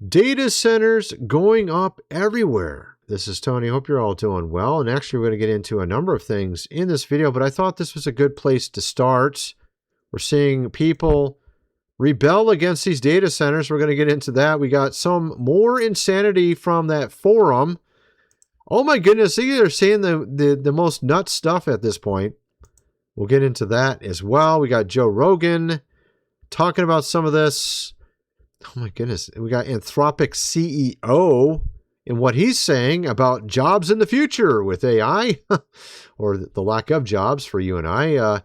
Data centers going up everywhere. This is Tony. Hope you're all doing well. And actually, we're going to get into a number of things in this video, but I thought this was a good place to start. We're seeing people rebel against these data centers. We're going to get into that. We got some more insanity from that forum. Oh my goodness, they're saying the most nuts stuff at this point. We'll get into that as well. We got Joe Rogan talking about some of this. Oh my goodness. We got Anthropic CEO and what he's saying about jobs in the future with AI or the lack of jobs for you and I.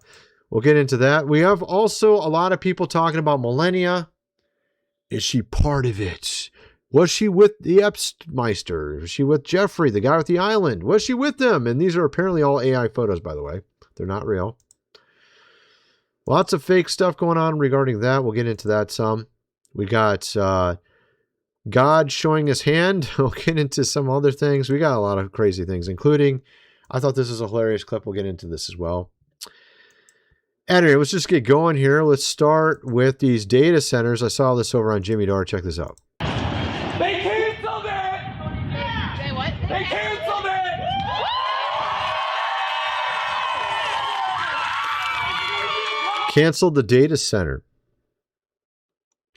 We'll get into that. We have also a lot of people talking about Melania. Is she part of it? Was she with the Epstmeister? Was she with Jeffrey, the guy with the island? Was she with them? And these are apparently all AI photos, by the way. They're not real. Lots of fake stuff going on regarding that. We'll get into that some. We got God showing his hand. We'll get into some other things. We got a lot of crazy things, including, I thought this was a hilarious clip. We'll get into this as well. Anyway, let's just get going here. Let's start with these data centers. I saw this over on Jimmy Dore. Check this out. They canceled it! Say what? They canceled it! Canceled the data center.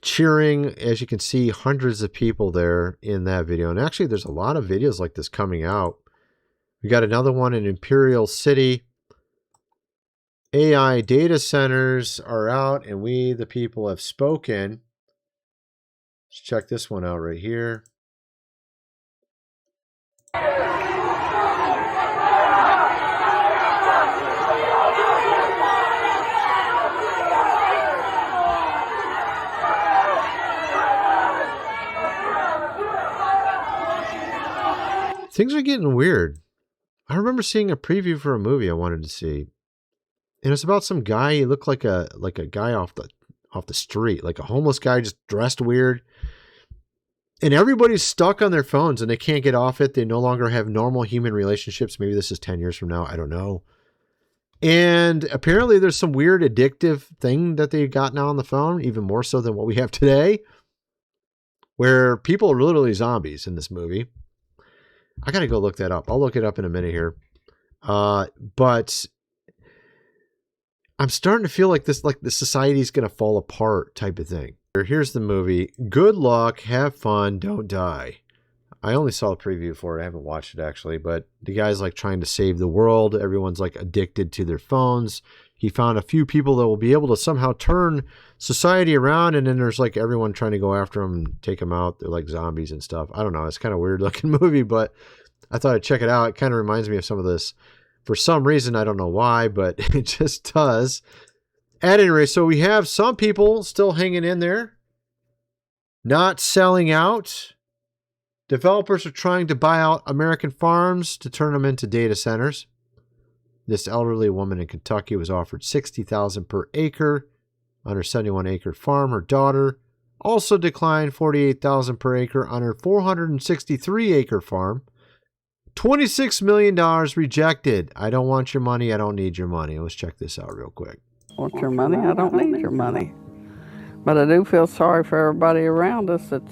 Cheering, as you can see, hundreds of people there in that video. And actually, there's a lot of videos like this coming out. We got another one in Imperial City. AI data centers are out, and we, the people, have spoken. Let's check this one out right here. Things are getting weird. I remember seeing a preview for a movie I wanted to see. And it's about some guy. He looked like a guy off the street, like a homeless guy, just dressed weird. And everybody's stuck on their phones and they can't get off it. They no longer have normal human relationships. Maybe this is 10 years from now. I don't know. And apparently there's some weird addictive thing that they got now on the phone, even more so than what we have today, where people are literally zombies in this movie. I got to go look that up. I'll look it up in a minute here. But I'm starting to feel like the society is going to fall apart type of thing. Here's the movie. Good luck. Have fun. Don't die. I only saw the preview for it. I haven't watched it actually, but the guy's like trying to save the world. Everyone's like addicted to their phones. He found a few people that will be able to somehow turn society around, and then there's like everyone trying to go after him and take him out. They're like zombies and stuff. I don't know. It's kind of weird looking movie, but I thought I'd check it out. It kind of reminds me of some of this. For some reason, I don't know why, but it just does. At any rate, so we have some people still hanging in there, not selling out. Developers are trying to buy out American farms to turn them into data centers. This elderly woman in Kentucky was offered $60,000 per acre on her 71-acre farm. Her daughter also declined $48,000 per acre on her 463-acre farm. $26 million rejected. I don't want your money. I don't need your money. Let's check this out real quick. Want your money? I don't need your money. But I do feel sorry for everybody around us that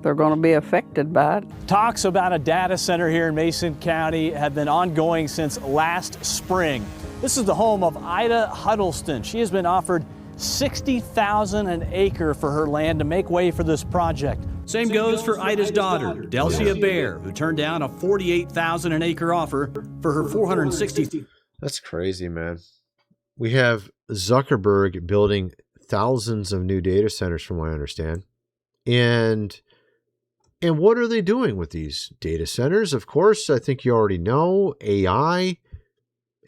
they're going to be affected by it. Talks about a data center here in Mason County have been ongoing since last spring. This is the home of Ida Huddleston. She has been offered $60,000 an acre for her land to make way for this project. Same goes for Ida's daughter, Delcia Bear, who turned down a $48,000 an acre offer for her 460. That's crazy, man. We have Zuckerberg building thousands of new data centers, from what I understand. And what are they doing with these data centers? Of course, I think you already know AI.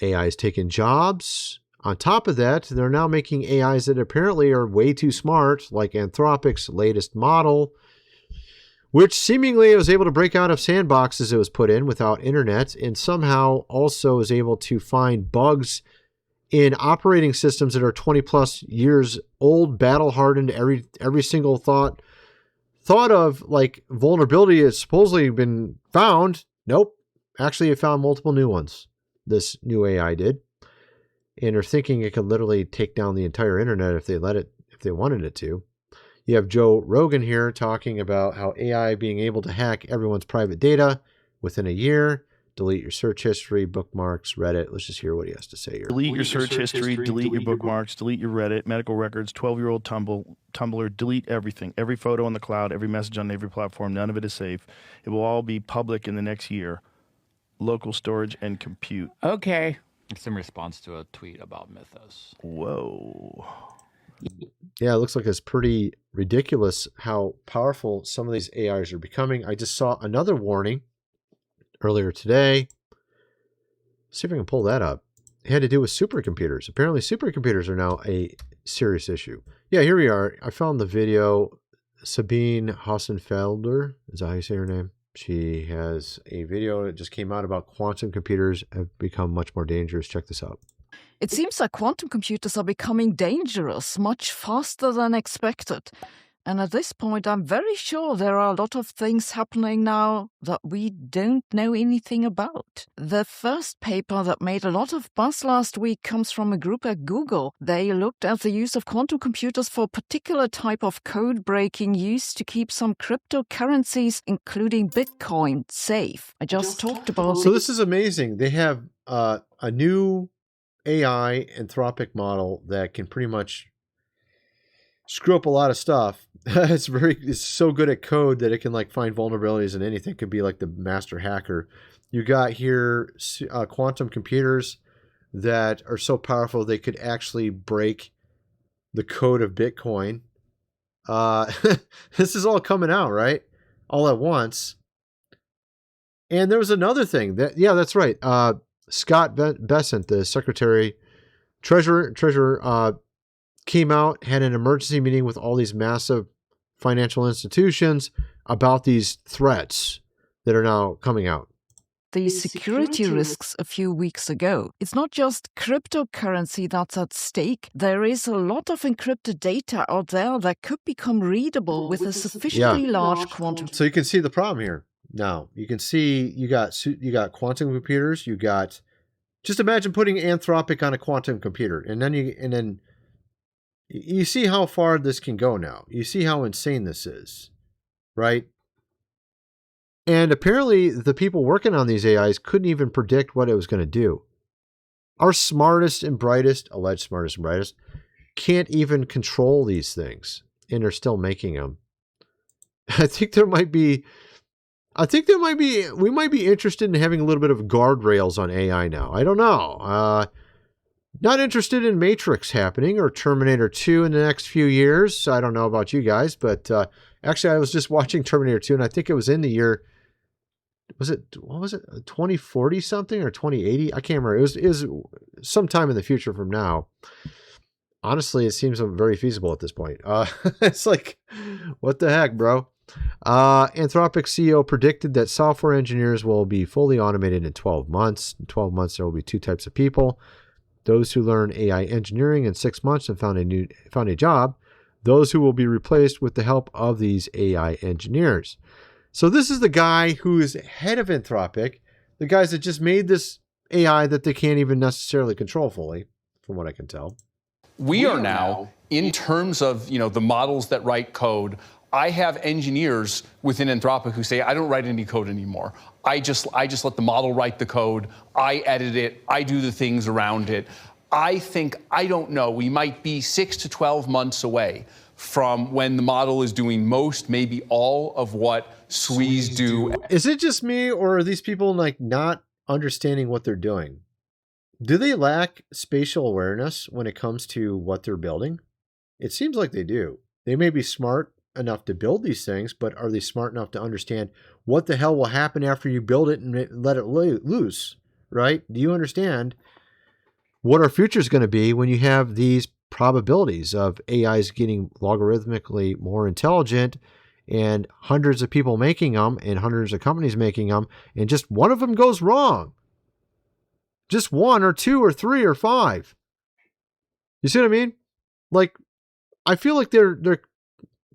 AI is taking jobs. On top of that, they're now making AIs that apparently are way too smart, like Anthropic's latest model, which seemingly was able to break out of sandboxes it was put in without internet, and somehow also is able to find bugs in operating systems that are 20 plus years old, battle hardened. Every single thought of like vulnerability has supposedly been found. Nope. Actually, it found multiple new ones. This new AI did. And are thinking it could literally take down the entire internet if they wanted it to. You have Joe Rogan here talking about how AI being able to hack everyone's private data within a year, delete your search history, bookmarks, Reddit. Let's just hear what he has to say here. Delete your search history, delete your bookmarks, delete your Reddit, medical records, 12-year-old Tumblr, delete everything. Every photo on the cloud, every message on every platform, none of it is safe. It will all be public in the next year. Local storage and compute. Okay. It's in response to a tweet about Mythos. Whoa. Yeah, it looks like it's pretty ridiculous how powerful some of these AIs are becoming. I just saw another warning earlier today. See if I can pull that up. It had to do with supercomputers. Apparently supercomputers are now a serious issue. Yeah, here we are. I found the video. Sabine Hassenfelder, is that how you say her name? She has a video that just came out about quantum computers have become much more dangerous. Check this out. It seems like quantum computers are becoming dangerous much faster than expected. And at this point, I'm very sure there are a lot of things happening now that we don't know anything about. The first paper that made a lot of buzz last week comes from a group at Google. They looked at the use of quantum computers for a particular type of code breaking used to keep some cryptocurrencies, including Bitcoin, safe. I just talked about... So this is amazing. They have a new AI Anthropic model that can pretty much screw up a lot of stuff. It's so good at code that it can like find vulnerabilities in anything. It could be like the master hacker. You got here quantum computers that are so powerful they could actually break the code of Bitcoin. This is all coming out, right? All at once. And there was another thing that, yeah, that's right. Scott Bessent, the Secretary Treasurer, came out, had an emergency meeting with all these massive financial institutions about these threats that are now coming out. The security risks a few weeks ago. It's not just cryptocurrency that's at stake. There is a lot of encrypted data out there that could become readable with a sufficiently large quantum. So you can see the problem here. Now you can see you got quantum computers. You got, just imagine putting Anthropic on a quantum computer, and then you see how far this can go now. You see how insane this is, right? And apparently the people working on these AIs couldn't even predict what it was going to do. Our smartest and brightest, alleged smartest and brightest, can't even control these things, and they're still making them. I think we might be interested in having a little bit of guardrails on AI now. I don't know. Not interested in Matrix happening or Terminator 2 in the next few years. I don't know about you guys, but actually I was just watching Terminator 2, and I think it was in the year, what was it, 2040 something or 2080? I can't remember. It was sometime in the future from now. Honestly, it seems very feasible at this point. It's like, what the heck, bro? Anthropic CEO predicted that software engineers will be fully automated in 12 months. In 12 months, there will be two types of people. Those who learn AI engineering in 6 months and found a job. Those who will be replaced with the help of these AI engineers. So this is the guy who is head of Anthropic, the guys that just made this AI that they can't even necessarily control fully, from what I can tell. We are now, in terms of the models that write code, I have engineers within Anthropic who say, I don't write any code anymore. I just let the model write the code. I edit it. I do the things around it. I don't know, we might be 6 to 12 months away from when the model is doing most, maybe all of what SWEs do. Is it just me, or are these people like not understanding what they're doing? Do they lack spatial awareness when it comes to what they're building? It seems like they do. They may be smart enough to build these things, but are they smart enough to understand what the hell will happen after you build it and let it loose, right? Do you understand what our future is going to be when you have these probabilities of AIs getting logarithmically more intelligent and hundreds of people making them and hundreds of companies making them, and just one of them goes wrong? Just one or two or three or five. You see what I mean? Like, I feel like they're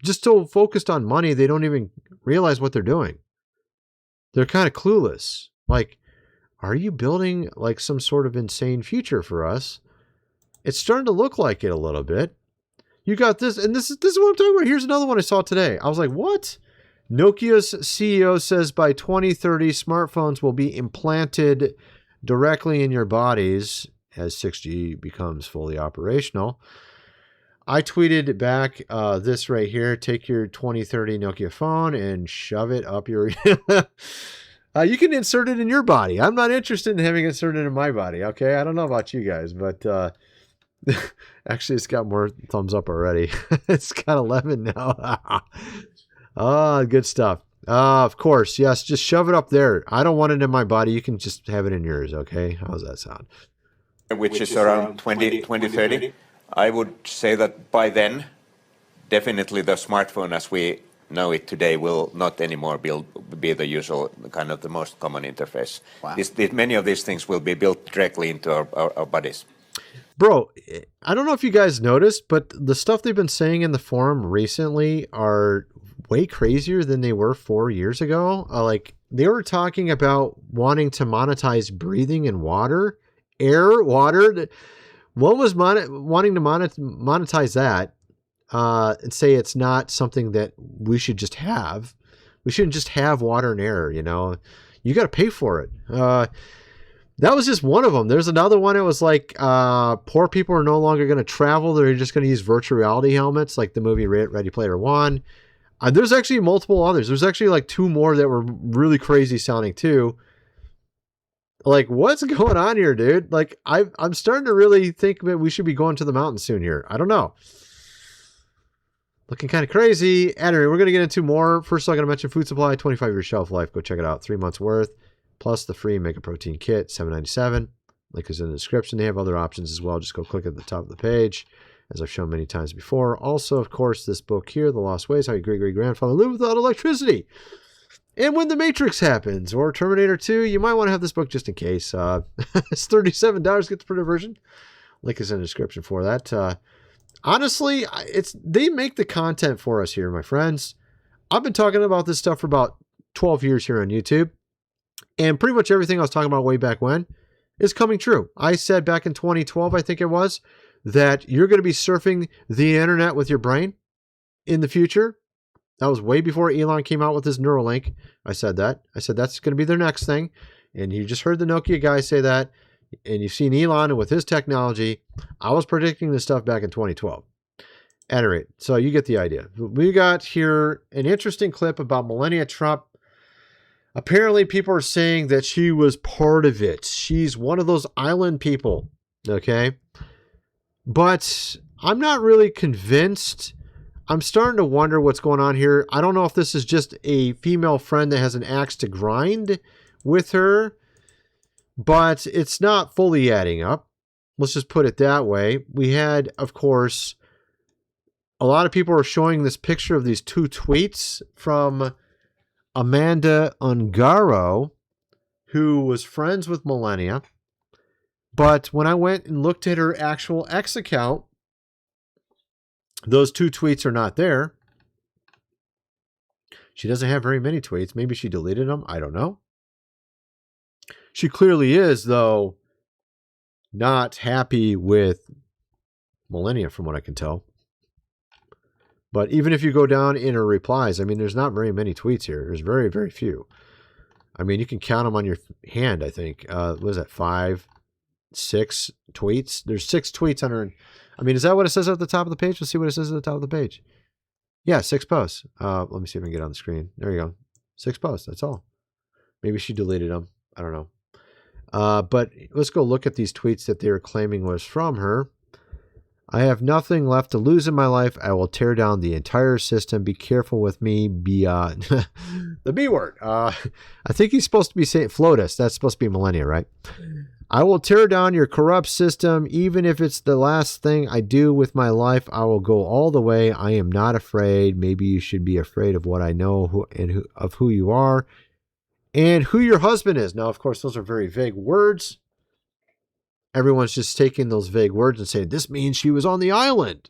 just so focused on money, they don't even realize what they're doing. They're kind of clueless. Like, are you building like some sort of insane future for us? It's starting to look like it a little bit. You got this, and this is what I'm talking about. Here's another one I saw today. I was like, what? Nokia's CEO says by 2030, smartphones will be implanted directly in your bodies as 6G becomes fully operational. I tweeted back this right here. Take your 2030 Nokia phone and shove it up your... you can insert it in your body. I'm not interested in having it inserted in my body, okay? I don't know about you guys, but actually it's got more thumbs up already. It's got 11 now. Good stuff. Of course, yes, just shove it up there. I don't want it in my body. You can just have it in yours, okay? How's that sound? Which is around 2030. I would say that by then, definitely the smartphone as we know it today will not anymore be the usual, kind of the most common interface. Wow. Many of these things will be built directly into our bodies. Bro, I don't know if you guys noticed, but the stuff they've been saying in the forum recently are way crazier than they were 4 years ago. Like, they were talking about wanting to monetize breathing in water, air, water. One was wanting to monetize that and say it's not something that we should just have. We shouldn't just have water and air, you know. You got to pay for it. That was just one of them. There's another one. It was like poor people are no longer going to travel. They're just going to use virtual reality helmets like the movie Ready Player One. There's actually multiple others. There's actually like 2 more that were really crazy sounding too. Like, what's going on here, dude? Like, I'm starting to really think that we should be going to the mountains soon here. I don't know. Looking kind of crazy. Anyway, we're going to get into more. First, I'm going to mention food supply, 25-year shelf life. Go check it out. 3 months worth, plus the free Mega Protein Kit, $7.97. Link is in the description. They have other options as well. Just go click at the top of the page, as I've shown many times before. Also, of course, this book here, The Lost Ways, How Your Great-Great-Grandfather Lived Without Electricity. And When the Matrix Happens, or Terminator 2, you might want to have this book just in case. It's $37. Get the printed version. Link is in the description for that. Honestly, they make the content for us here, my friends. I've been talking about this stuff for about 12 years here on YouTube. And pretty much everything I was talking about way back when is coming true. I said back in 2012, I think it was, that you're going to be surfing the internet with your brain in the future. That was way before Elon came out with his Neuralink. I said that. I said that's going to be their next thing. And you just heard the Nokia guy say that. And you've seen Elon with his technology. I was predicting this stuff back in 2012. At any rate, so you get the idea. We got here an interesting clip about Melania Trump. Apparently, people are saying that she was part of it. She's one of those island people. Okay? But I'm not really convinced. I'm starting to wonder what's going on here. I don't know if this is just a female friend that has an axe to grind with her, but it's not fully adding up. Let's just put it that way. We had, of course, a lot of people are showing this picture of these 2 tweets from Amanda Ungaro, who was friends with Melania. But when I went and looked at her actual X account, those 2 tweets are not there. She doesn't have very many tweets. Maybe she deleted them. I don't know. She clearly is, though, not happy with Melania, from what I can tell. But even if you go down in her replies, I mean, there's not very many tweets here. There's very, very few. I mean, you can count them on your hand, I think. What is that, 5, 6 tweets? There's 6 tweets on her. I mean, is that what it says at the top of the page? Let's see what it says at the top of the page. Yeah, 6 posts. Let me see if I can get on the screen. There you go. 6 posts. That's all. Maybe she deleted them. I don't know. But let's go look at these tweets that they were claiming was from her. I have nothing left to lose in my life. I will tear down the entire system. Be careful with me. Beyond the B word. I think he's supposed to be saying FLOTUS. That's supposed to be Melania, right? I will tear down your corrupt system. Even if it's the last thing I do with my life, I will go all the way. I am not afraid. Maybe you should be afraid of what I know of who you are and who your husband is. Now, of course, those are very vague words. Everyone's just taking those vague words and saying, this means she was on the island.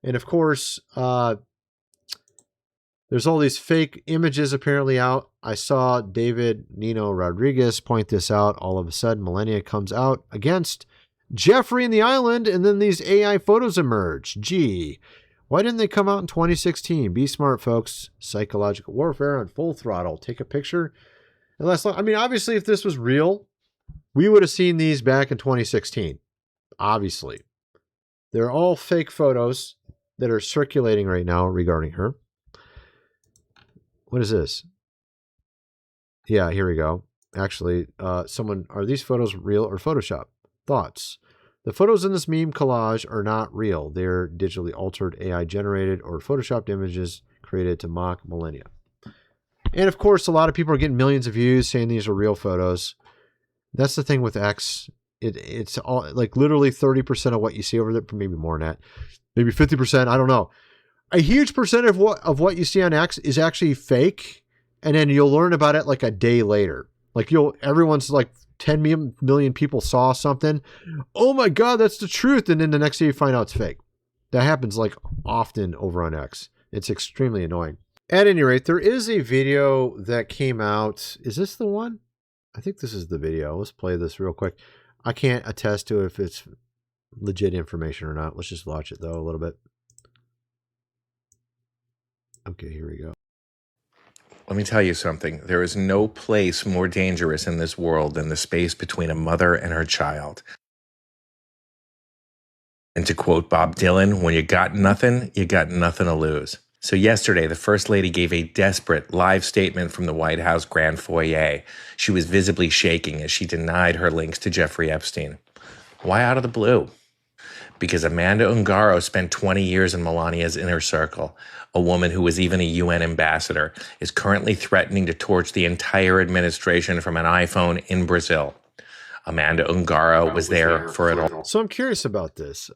And of course, there's all these fake images apparently out. I saw David Nino Rodriguez point this out. All of a sudden, Melania comes out against Jeffrey and the island, and then these AI photos emerge. Gee, Why didn't they come out in 2016? Be smart, folks. Psychological warfare on full throttle. Take a picture. I mean, obviously, if this was real, we would have seen these back in 2016. Obviously. They're all fake photos that are circulating right now regarding her. What is this? Yeah, here we go. Actually, are these photos real or Photoshop? Thoughts. The photos in this meme collage are not real. They're digitally altered, AI generated, or Photoshopped images created to mock Melania. And of course, a lot of people are getting millions of views saying these are real photos. That's the thing with X. It's all like literally 30% of what you see over there, maybe more than that, maybe 50%. I don't know. A huge percent of what you see on X is actually fake, and then you'll learn about it like a day later. Like everyone's like 10 million people saw something. Oh my God, that's the truth. And then the next day you find out it's fake. That happens like often over on X. It's extremely annoying. At any rate, there is a video that came out. Is this the one? I think this is the video. Let's play this real quick. I can't attest to if it's legit information or not. Let's just watch it though a little bit. Okay, here we go. Let me tell you something. There is no place more dangerous in this world than the space between a mother and her child. And to quote Bob Dylan, when you got nothing to lose. So yesterday, the First Lady gave a desperate live statement from the White House Grand Foyer. She was visibly shaking as she denied her links to Jeffrey Epstein. Why out of the blue? Because Amanda Ungaro spent 20 years in Melania's inner circle. A woman who was even a UN ambassador is currently threatening to torch the entire administration from an iPhone in Brazil. Amanda Ungaro was there for it all. So I'm curious about this.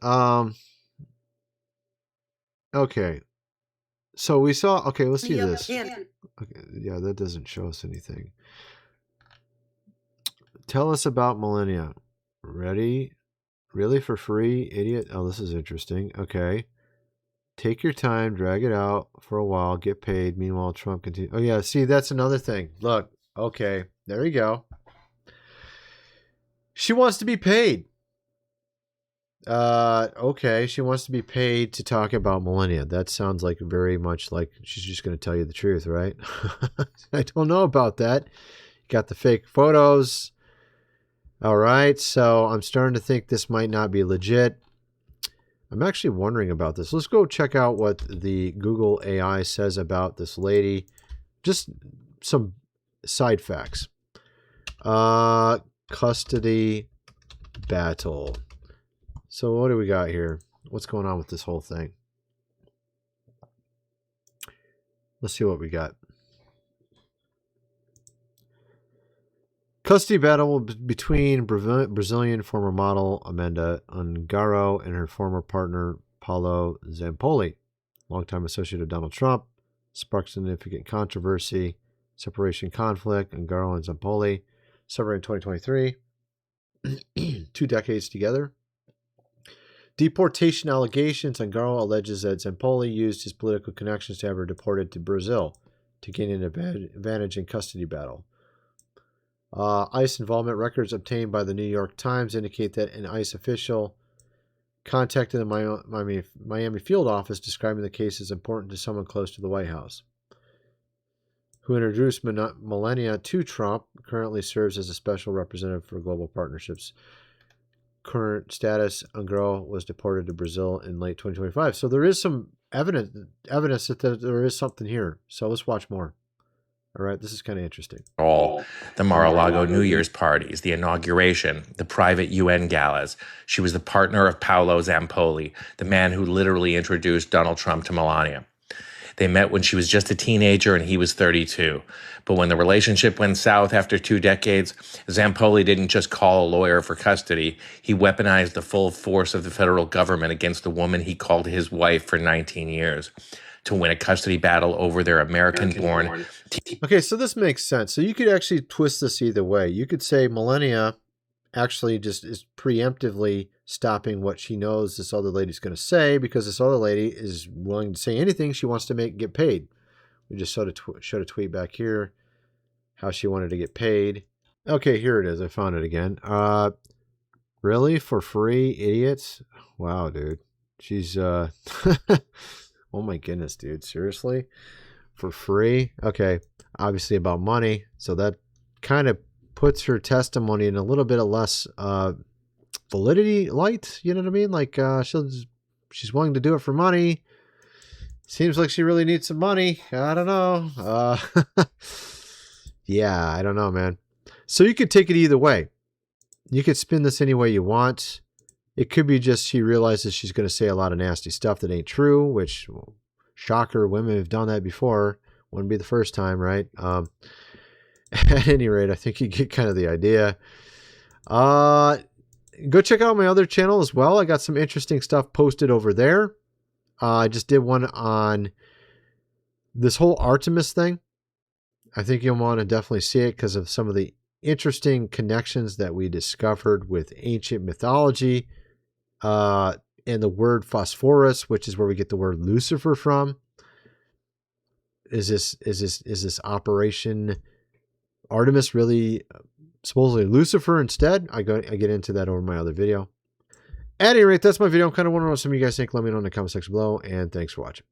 Okay. So we saw, okay, let's see this. Okay, yeah, that doesn't show us anything. Tell us about Melania. Ready? Really for free, idiot? Oh, this is interesting. Okay. Take your time, drag it out for a while, get paid. Meanwhile, Trump continues. Oh, yeah, see, that's another thing. Look, okay, there you go. She wants to be paid. Okay, she wants to be paid to talk about Melania. That sounds like very much like she's just going to tell you the truth, right? I don't know about that. Got the fake photos. All right, so I'm starting to think this might not be legit. I'm actually wondering about this. Let's go check out what the Google AI says about this lady. Just some side facts. Custody battle. So what do we got here? What's going on with this whole thing? Let's see what we got. Custody battle between Brazilian former model Amanda Ungaro and her former partner Paulo Zampoli, longtime associate of Donald Trump, sparked significant controversy, separation conflict. Ungaro and Zampoli separated in 2023, 2 decades together. Deportation allegations. Ungaro alleges that Zampoli used his political connections to have her deported to Brazil to gain an advantage in custody battle. ICE involvement records obtained by the New York Times indicate that an ICE official contacted the Miami field office describing the case as important to someone close to the White House, who introduced Melania to Trump, currently serves as a special representative for global partnerships. Current status, Ungaro was deported to Brazil in late 2025. So there is some evidence that there is something here. So let's watch more. All right, this is kind of interesting. All the Mar-a-Lago New Year's parties, the inauguration, the private UN galas. She was the partner of Paulo Zampoli, the man who literally introduced Donald Trump to Melania. They met when she was just a teenager and he was 32. But when the relationship went south after 2 decades, Zampoli didn't just call a lawyer for custody. He weaponized the full force of the federal government against the woman he called his wife for 19 years to win a custody battle over their American-born. Okay, so this makes sense. So you could actually twist this either way. You could say Melania actually just is preemptively stopping what she knows this other lady's going to say because this other lady is willing to say anything she wants to get paid. We just showed a tweet back here how she wanted to get paid. Okay, here it is. I found it again. Really? For free, idiots? Wow, dude. She's oh my goodness, dude. Seriously? For free? Okay. Obviously about money. So that kind of puts her testimony in a little bit of less validity light. You know what I mean? Like she's willing to do it for money. Seems like she really needs some money. I don't know. Yeah, I don't know, man. So you could take it either way. You could spin this any way you want. It could be just she realizes she's going to say a lot of nasty stuff that ain't true, which, well, shocker, women have done that before. Wouldn't be the first time, right? At any rate, I think you get kind of the idea. Go check out my other channel as well. I got some interesting stuff posted over there. I just did one on this whole Artemis thing. I think you'll want to definitely see it because of some of the interesting connections that we discovered with ancient mythology and the word phosphorus, which is where we get the word Lucifer from. Is this Operation Artemis really supposedly Lucifer instead? I get into that over my other video. At any rate, that's my video. I'm kind of wondering what some of you guys think. Let me know in the comment section below, and thanks for watching.